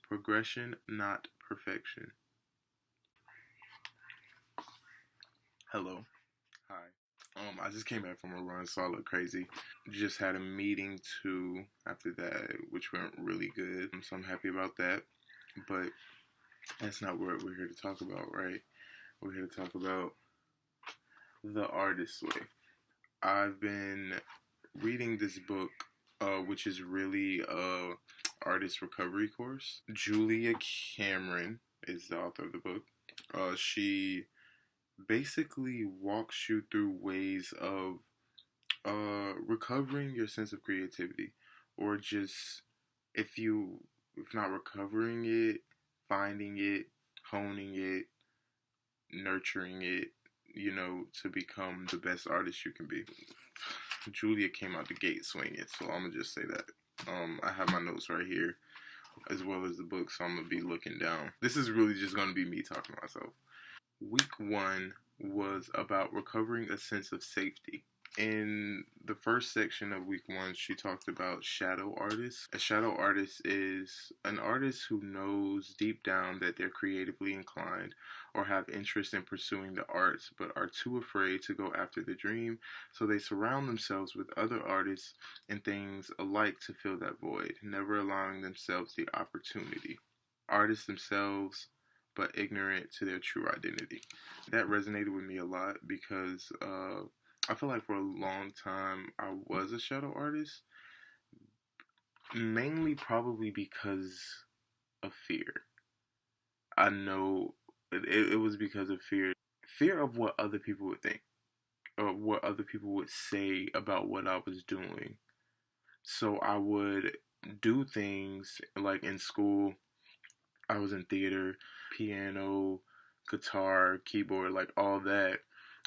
Progression, not perfection. Hello. Hi. I just came back from a run, so I look crazy. Just had a meeting too after that, which went really good. So I'm happy about that. But that's not what we're here to talk about, right? We're here to talk about the artist's way. I've been reading this book, which is really a artist recovery course. Julia Cameron is the author of the book. She basically walks you through ways of recovering your sense of creativity, or just if not recovering it, finding it, honing it, nurturing it, to become the best artist you can be. Julia came out the gate swinging, so I'm gonna just say that. I have my notes right here, as well as the book, so I'm gonna be looking down. This is really just gonna be me talking to myself. Week 1 was about recovering a sense of safety. In the first section of week 1, she talked about shadow artists. A shadow artist is an artist who knows deep down that they're creatively inclined or have interest in pursuing the arts, but are too afraid to go after the dream, so they surround themselves with other artists and things alike to fill that void, never allowing themselves the opportunity. Artists themselves, but ignorant to their true identity. That resonated with me a lot because I feel like for a long time I was a shadow artist, mainly probably because of fear. I know it was because of fear of what other people would think, or what other people would say about what I was doing. So I would do things like in school. I was in theater, piano, guitar, keyboard, like all that.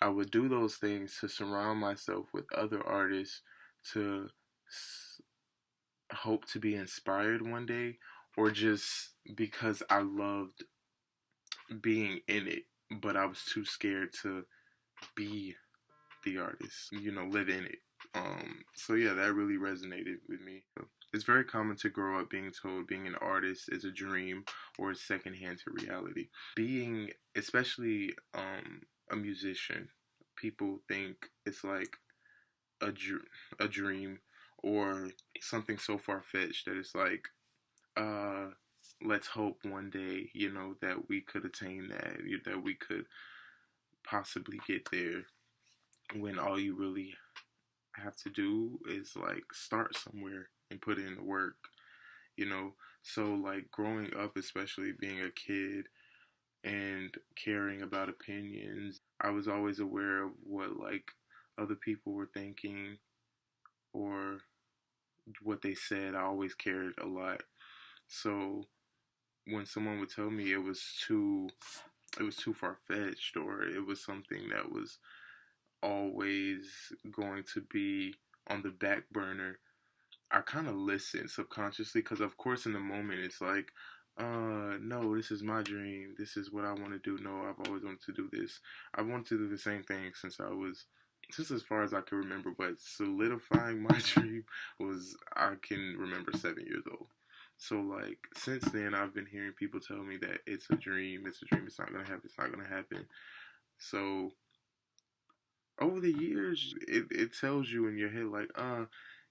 I would do those things to surround myself with other artists, to hope to be inspired one day, or just because I loved being in it, but I was too scared to be the artist, live in it. So yeah, that really resonated with me. It's very common to grow up being told being an artist is a dream or a secondhand to reality. Being, especially a musician, people think it's like a dream or something so far-fetched that it's like, let's hope one day, that we could attain that we could possibly get there, when all you really have to do is like start somewhere and put in the work, so like growing up, especially being a kid and caring about opinions, I was always aware of what like other people were thinking or what they said. I always cared a lot. So when someone would tell me it was too far-fetched, or it was something that was always going to be on the back burner, I kind of listened subconsciously, because of course in the moment it's like, no, this is my dream, this is what I want to do. No, I've always wanted to do this. I wanted to do the same thing since as far as I can remember, but solidifying my dream was, I can remember 7 years old. So like since then I've been hearing people tell me that it's a dream, it's not gonna happen, it's not gonna happen. So over the years, it tells you in your head like,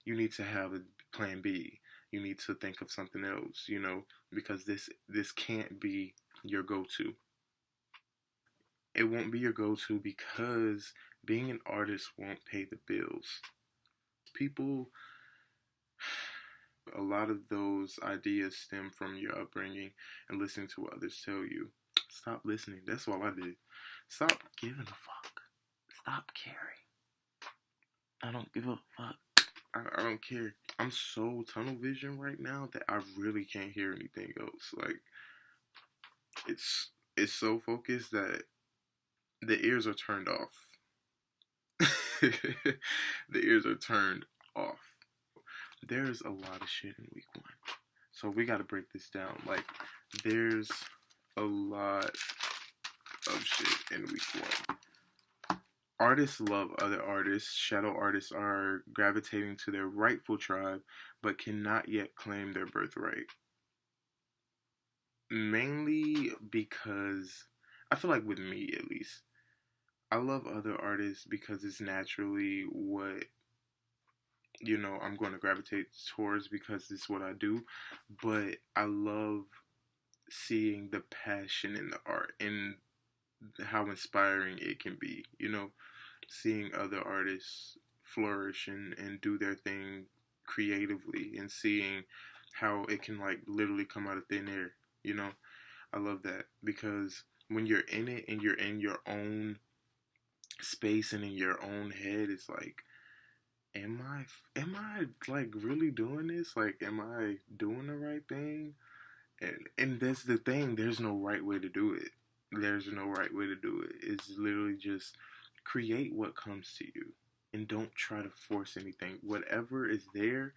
you need to have a plan B. You need to think of something else, because this can't be your go-to. It won't be your go-to because being an artist won't pay the bills. People, a lot of those ideas stem from your upbringing and listening to what others tell you. Stop listening. That's all I did. Stop giving a fuck. Stop caring. I don't give a fuck. I don't care. I'm so tunnel vision right now that I really can't hear anything else. Like, it's so focused that the ears are turned off. The ears are turned off. There's a lot of shit in week 1. So we gotta break this down. Like, there's a lot of shit in week 1. Artists love other artists. Shadow artists are gravitating to their rightful tribe, but cannot yet claim their birthright. Mainly because I feel like with me at least, I love other artists because it's naturally what I'm going to gravitate towards because it's what I do. But I love seeing the passion in the art and how inspiring it can be. Seeing other artists flourish and do their thing creatively and seeing how it can like literally come out of thin air. You know, I love that because when you're in it and you're in your own space and in your own head, it's like, am I like really doing this? Like, am I doing the right thing? And that's the thing. There's no right way to do it. There's no right way to do it. It's literally just create what comes to you and don't try to force anything. Whatever is there,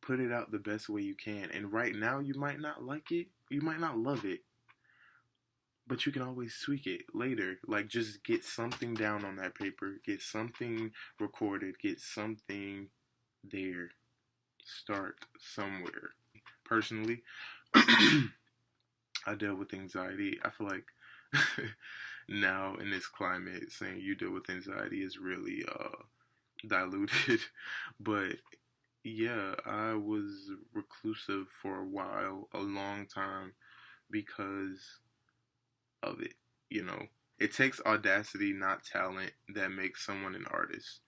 put it out the best way you can. And right now, you might not like it. You might not love it. But you can always tweak it later. Like, just get something down on that paper. Get something recorded. Get something there. Start somewhere. Personally, I deal with anxiety. I feel like now in this climate, saying you deal with anxiety is really diluted. But yeah, I was reclusive for a while, a long time, because of it. It takes audacity, not talent, that makes someone an artist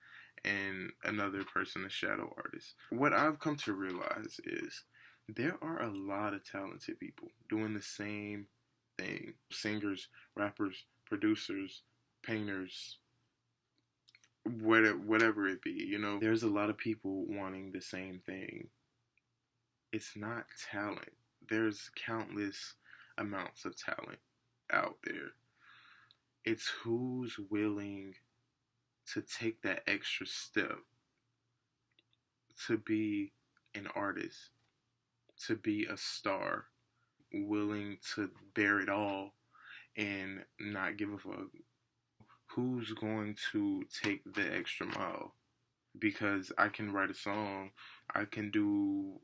and another person a shadow artist. What I've come to realize is there are a lot of talented people doing the same thing. Singers, rappers, producers, painters, whatever it be. There's a lot of people wanting the same thing. It's not talent. There's countless amounts of talent out there. It's who's willing to take that extra step to be an artist, to be a star, willing to bear it all and not give a fuck. Who's going to take the extra mile? Because I can write a song, I can do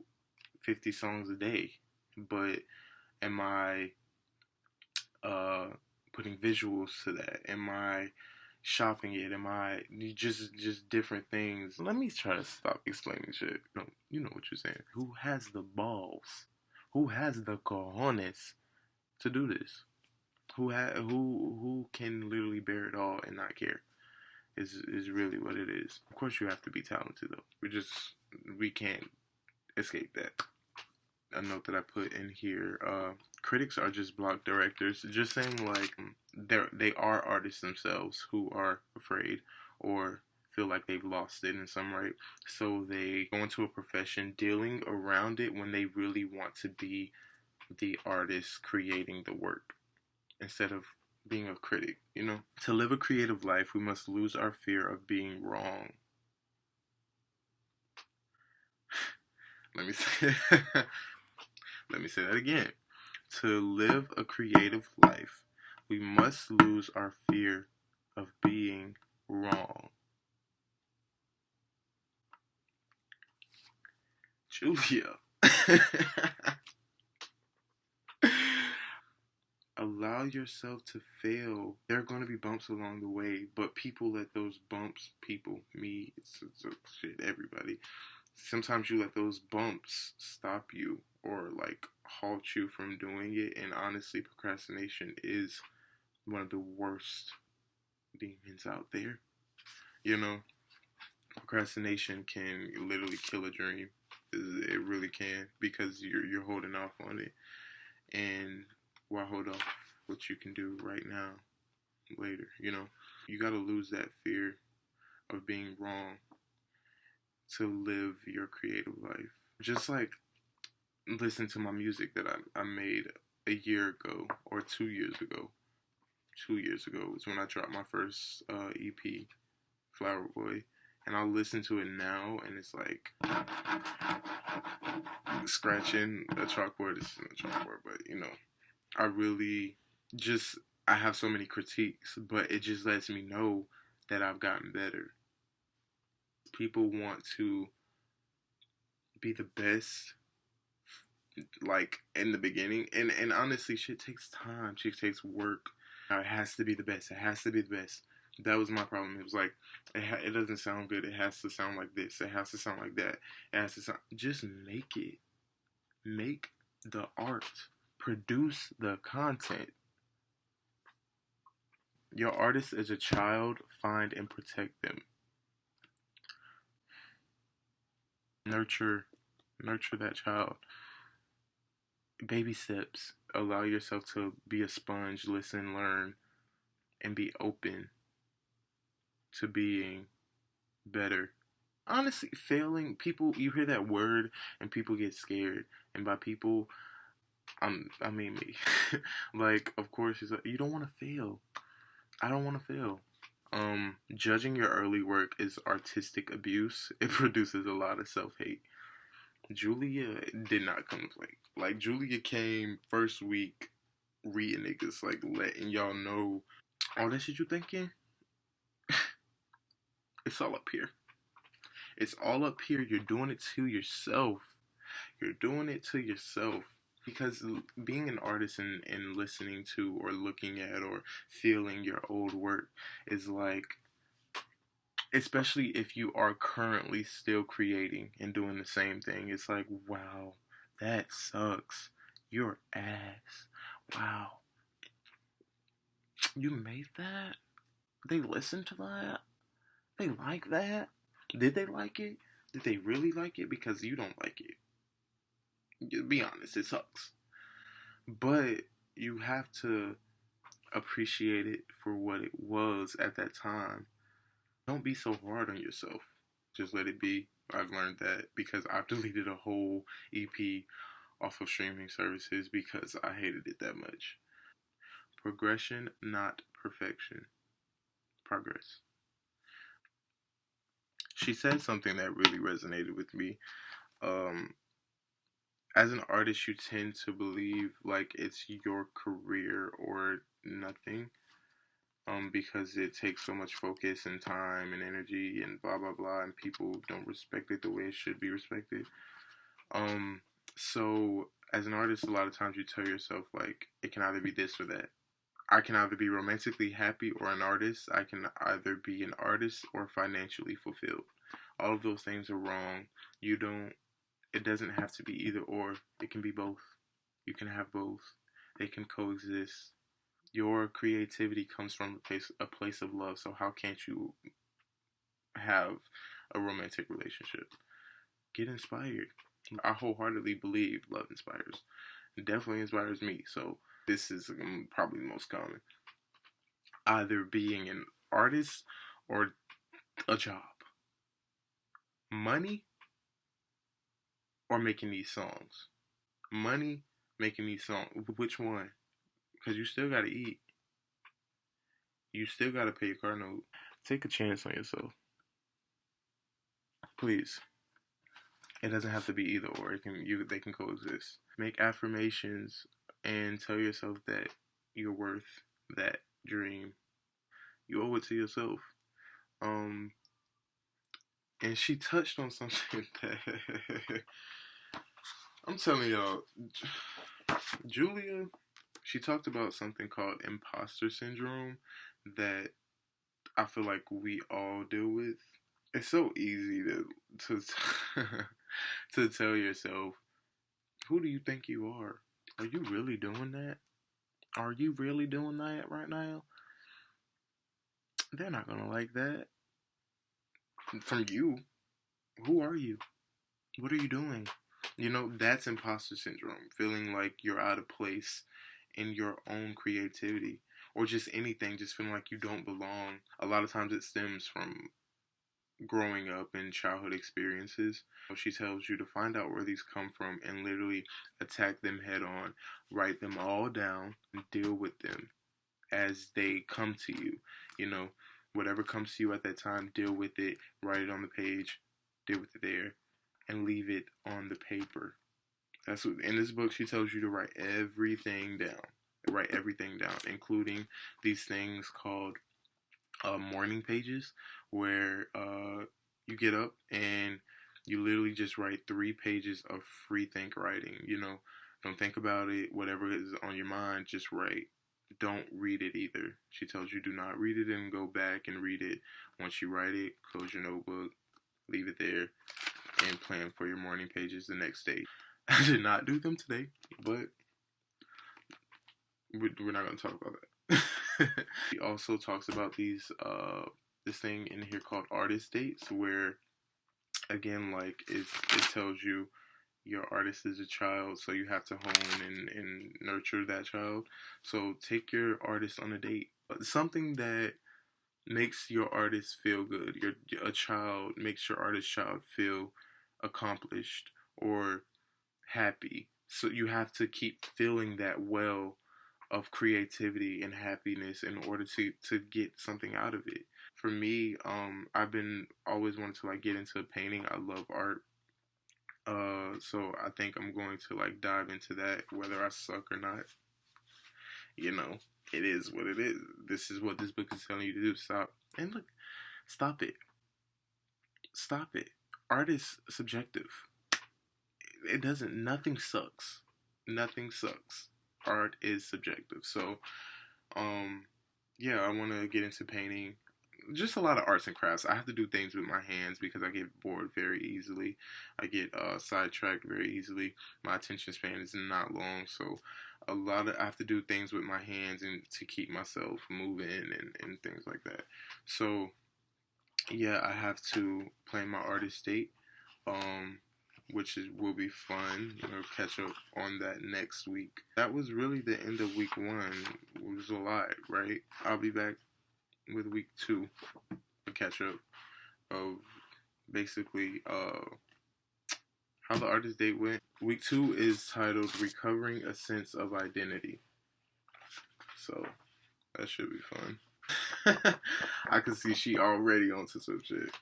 50 songs a day, but am I putting visuals to that? Am I shopping it? Am I just different things? Let me try to stop explaining shit. You know what you're saying. Who has the balls? Who has the cojones to do this? Who can literally bear it all and not care? Is really what it is. Of course, you have to be talented though. We can't escape that. A note that I put in here: critics are just block directors. Just saying, like, they are artists themselves who are afraid or feel like they've lost it in some right, so they go into a profession dealing around it when they really want to be the artist creating the work instead of being a critic. To live a creative life, we must lose our fear of being wrong. Let me say Let me say that again. To live a creative life, we must lose our fear of being wrong. Julia. Allow yourself to fail. There are going to be bumps along the way, but people let those bumps, me, shit, everybody. Sometimes you let those bumps stop you or like halt you from doing it. And honestly, procrastination is one of the worst demons out there. Procrastination can literally kill a dream. It really can, because you're holding off on it. And why hold off what you can do right now, later? You got to lose that fear of being wrong to live your creative life. Just like listen to my music that I made a year ago or 2 years ago. 2 years ago was when I dropped my first EP, Flower Boy. And I'll listen to it now, and it's like scratching a chalkboard. It's not a chalkboard, but I really I have so many critiques, but it just lets me know that I've gotten better. People want to be the best like in the beginning. And honestly, shit takes time. Shit takes work. It has to be the best. It has to be the best. That was my problem. It was like it doesn't sound good. It has to sound like this. It has to sound like that. It has to sound. Just make it. Make the art. Produce the content. Your artist as a child, find and protect them. Nurture that child. Baby steps. Allow yourself to be a sponge, listen, learn, and be open to being better. Honestly, failing, people, you hear that word and people get scared. And by people, I mean me. Like, of course, you don't want to fail. I don't want to fail. Judging your early work is artistic abuse. It produces a lot of self-hate. Julia did not come to play. Like, Julia came first week reading niggas, like, letting y'all know all that shit you thinking. It's all up here. It's all up here. You're doing it to yourself. You're doing it to yourself. Because being an artist and listening to or looking at or feeling your old work is like, especially if you are currently still creating and doing the same thing, it's like, wow, that sucks. You're ass. Wow. You made that? They listened to that? They like that? Did they like it? Did they really like it? Because you don't like it. Be honest, it sucks. But you have to appreciate it for what it was at that time. Don't be so hard on yourself. Just let it be. I've learned that because I've deleted a whole EP off of streaming services because I hated it that much. Progression, not perfection. Progress. She said something that really resonated with me. As an artist, you tend to believe like it's your career or nothing, because it takes so much focus and time and energy and blah blah blah, and people don't respect it the way it should be respected. So as an artist, a lot of times you tell yourself like it can either be this or that. I can either be romantically happy or an artist. I can either be an artist or financially fulfilled. All of those things are wrong. It doesn't have to be either or. It can be both. You can have both. They can coexist. Your creativity comes from a place of love. So how can't you have a romantic relationship? Get inspired. I wholeheartedly believe love inspires. It definitely inspires me. So this is probably the most common. Either being an artist or a job. Money or making these songs. Money, making these songs. Which one? Because you still got to eat. You still got to pay your car note. Take a chance on yourself. Please. It doesn't have to be either or. They can coexist. Make affirmations and tell yourself that you're worth that dream. You owe it to yourself. And she touched on something that I'm telling y'all, Julia, she talked about something called Imposter Syndrome that I feel like we all deal with. It's so easy to to tell yourself, who do you think you are? Are you really doing that? Are you really doing that right now? They're not gonna like that from you. Who are you? What are you doing? You know, that's imposter syndrome. Feeling like you're out of place in your own creativity. Or just anything, just feeling like you don't belong. A lot of times it stems from growing up and childhood experiences. She tells you to find out where these come from and literally attack them head on. Write them all down and deal with them as they come to you. You know, whatever comes to you at that time, deal with it. Write it on the page. Deal with it there. And leave it on the paper. That's what in this book she tells you to write everything down. Write everything down, including these things called morning pages, where you get up and You literally just write 3 pages of free think writing. Don't think about it. Whatever is on your mind, just write. Don't read it either. She tells you do not read it and go back and read it. Once you write it, close your notebook, leave it there, and plan for your morning pages the next day. I did not do them today, but we're not going to talk about that. He also talks about this thing in here called artist dates, where again, like it tells you your artist is a child, so you have to hone and nurture that child. So take your artist on a date. Something that makes your artist feel good. A child makes your artist child feel accomplished or happy. So you have to keep filling that well of creativity and happiness in order to get something out of it. For me, I've been always wanted to like get into painting. I love art. So I think I'm going to like dive into that, whether I suck or not. It is what it is. This is what this book is telling you to do. Stop. And look, stop it. Stop it. Art is subjective. Nothing sucks. Nothing sucks. Art is subjective. So, yeah, I want to get into painting. Just a lot of arts and crafts. I have to do things with my hands because I get bored very easily. I get sidetracked very easily. My attention span is not long, so I have to do things with my hands and to keep myself moving and things like that. So yeah, I have to plan my artist date, which will be fun. Catch up on that next week. That was really the end of week 1. It was a lot, right? I'll be back with week 2, a catch up of basically how the artist date went. Week 2 is titled Recovering a Sense of Identity. So that should be fun. I can see she already onto some shit.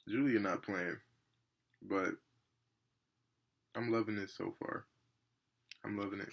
Julia not playing, but I'm loving it so far. I'm loving it.